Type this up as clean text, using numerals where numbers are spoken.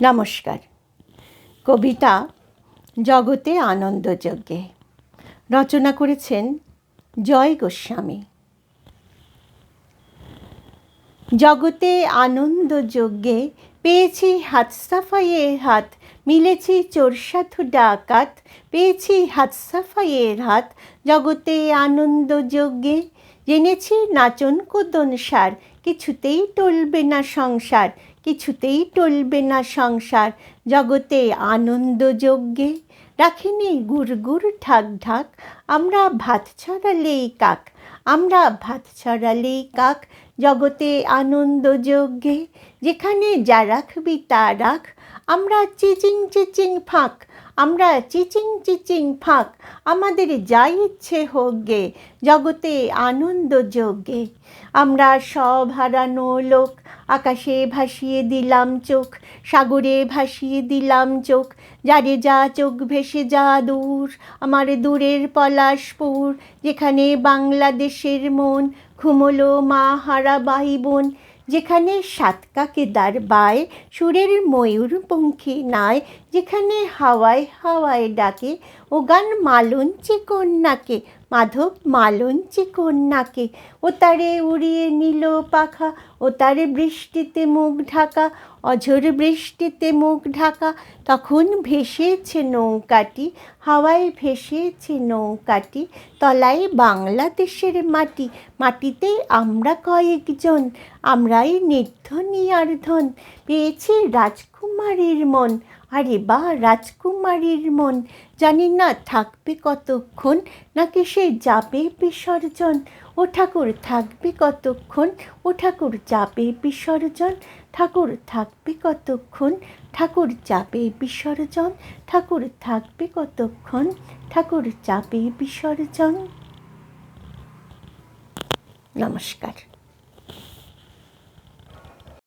নমস্কার। কবিতা জগতে আনন্দযজ্ঞে রচনা করেছেন জয় গোস্বামী। জগতে আনন্দযজ্ঞে পেয়েছি হাত সাফাইয়ের হাত, মিলেছি চোর সাধু ডাকাত। পেয়েছি হাত সাফাইয়ের হাত জগতে আনন্দযজ্ঞে, জেনেছি নাচন কোদন সার, কিছুতেই টলবে না সংসার, কিছুতেই টলবে না সংসার। জগতে আনন্দযজ্ঞে রাখিনি গুড় ঢাক ঢাক, আমরা ভাত ছড়ালেই কাক, আমরা ভাত ছড়ালেই কাক। জগতে আনন্দযজ্ঞে যেখানে যা রাখবি তা রাখ, আমরা চিচিং চিচিং ফাঁক, আমরা চিচিং চিচিং ফাঁক। আমাদের যা ইচ্ছে হোক গে জগতে আনন্দযজ্ঞে। আমরা সব হারানো লোক, আকাশে ভাসিয়ে দিলাম চোখ, সাগরে ভাসিয়ে দিলাম চোখ। যারে যা চোখ ভেসে যা দূর, আমার দূরের পলাশপুর, যেখানে বাংলাদেশের মন ঘুমোলো মা হারা ভাই বোন। যেখানে সাত কাকেদার বায় সুরের ময়ূর পঙ্খী নায়, যেখানে হাওয়ায় হাওয়ায় ডাকে ও গান মালঞ্চে কন্যাকে, মাধব মালঞ্চে কন্যাকে। ও তারে উড়িয়ে নিল পাখা, ও তারে বৃষ্টিতে মুখ ঢাকা, অঝোর বৃষ্টিতে মুখ ঢাকা। তখন ভেসেছে নৌকাটি, হাওয়ায় ভেসেছে নৌকাটি, তলায় বাংলাদেশের মাটি, মাটিতে আমরা কয়েকজন, আমরাই নির্ধনী আর ধন। পেয়েছি রাজকুমারীর মন, আরে বা রাজকুমারীর মন। জানি না থাকবে কতক্ষণ, নাকি সে যাবে বিসর্জন। ও ঠাকুর থাকবে কতক্ষণ, ও ঠাকুর যাবে বিসর্জন। ঠাকুর থাকবে কতক্ষণ, ঠাকুর যাবে বিসর্জন। ঠাকুর থাকবে কতক্ষণ, ঠাকুর যাবে বিসর্জন। নমস্কার।